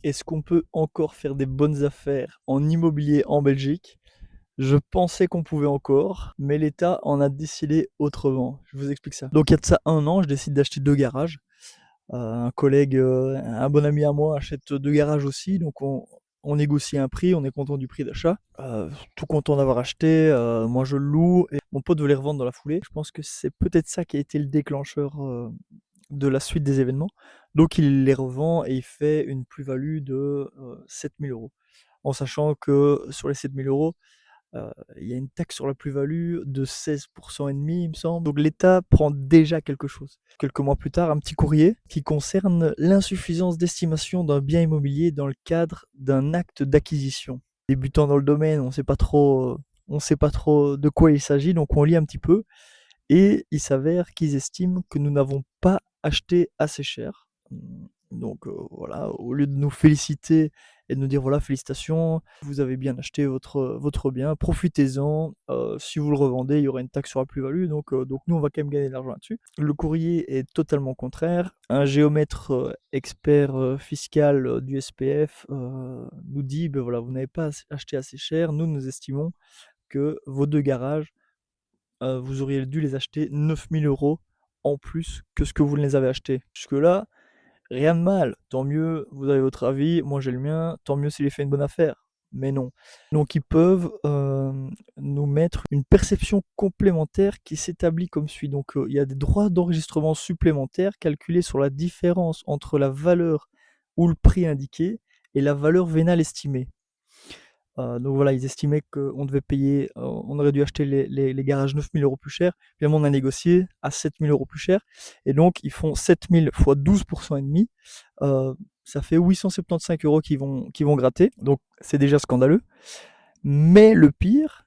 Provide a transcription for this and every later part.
Est-ce qu'on peut encore faire des bonnes affaires en immobilier en Belgique? Je pensais qu'on pouvait encore, mais l'État en a décidé autrement. Je vous explique ça. Donc il y a de ça un an, je décide d'acheter 2 garages. Un collègue, un bon ami à moi achète 2 garages aussi, donc on négocie un prix, on est content du prix d'achat. Tout content d'avoir acheté, moi je le loue et mon pote veut les revendre dans la foulée. Je pense que c'est peut-être ça qui a été le déclencheur, de la suite des événements. Donc il les revend et il fait une plus-value de 7 000 euros. En sachant que sur les 7 000 euros, il y a une taxe sur la plus-value de 16% et demi, il me semble. Donc l'État prend déjà quelque chose. Quelques mois plus tard, un petit courrier qui concerne l'insuffisance d'estimation d'un bien immobilier dans le cadre d'un acte d'acquisition. Débutant dans le domaine, on sait pas trop de quoi il s'agit, donc on lit un petit peu et il s'avère qu'ils estiment que nous n'avons pas acheté assez cher. Donc voilà, au lieu de nous féliciter et de nous dire voilà, félicitations, vous avez bien acheté votre bien, profitez-en. Si vous le revendez, il y aura une taxe sur la plus-value, donc nous on va quand même gagner de l'argent là-dessus. Le courrier est totalement contraire. Un géomètre expert fiscal du SPF nous dit ben voilà, vous n'avez pas acheté assez cher, nous estimons que vos 2 garages vous auriez dû les acheter 9 000 euros en plus que ce que vous ne les avez achetés. Jusque-là, rien de mal. Tant mieux, vous avez votre avis, moi j'ai le mien, tant mieux s'il a fait une bonne affaire. Mais non. Donc ils peuvent nous mettre une perception complémentaire qui s'établit comme suit. Donc il y a des droits d'enregistrement supplémentaires calculés sur la différence entre la valeur ou le prix indiqué et la valeur vénale estimée. Donc voilà, ils estimaient qu'on devait payer, on aurait dû acheter les garages 9 000 euros plus cher. Finalement, on a négocié à 7 000 euros plus cher. Et donc, ils font 7 000 fois 12% et demi. Ça fait 875 euros qui vont gratter. Donc, c'est déjà scandaleux. Mais le pire,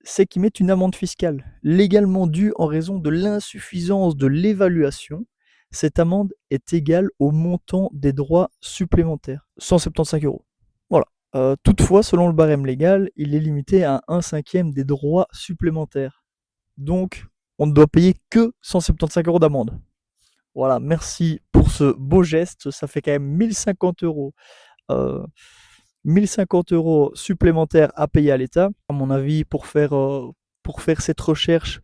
c'est qu'ils mettent une amende fiscale légalement due en raison de l'insuffisance de l'évaluation. Cette amende est égale au montant des droits supplémentaires, 175 euros. Voilà. Toutefois, selon le barème légal, il est limité à un cinquième des droits supplémentaires. Donc, on ne doit payer que 175 euros d'amende. Voilà, merci pour ce beau geste. Ça fait quand même 1050 euros. 1050 euros supplémentaires à payer à l'État. À mon avis, pour faire cette recherche,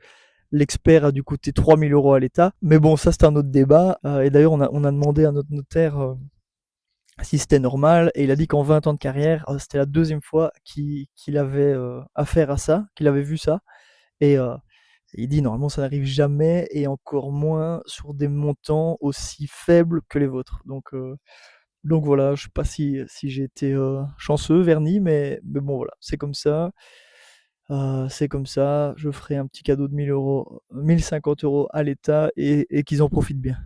l'expert a dû coûter 3 000 euros à l'État. Mais bon, ça c'est un autre débat. Et d'ailleurs, on a demandé à notre notaire si c'était normal. Et il a dit qu'en 20 ans de carrière, c'était la deuxième fois qu'il avait affaire à ça, qu'il avait vu ça. Et il dit normalement ça n'arrive jamais et encore moins sur des montants aussi faibles que les vôtres. Donc voilà, je sais pas si j'ai été chanceux, verni, mais bon voilà, c'est comme ça. C'est comme ça, je ferai un petit cadeau de 1000 euros, 1050 euros à l'État et qu'ils en profitent bien.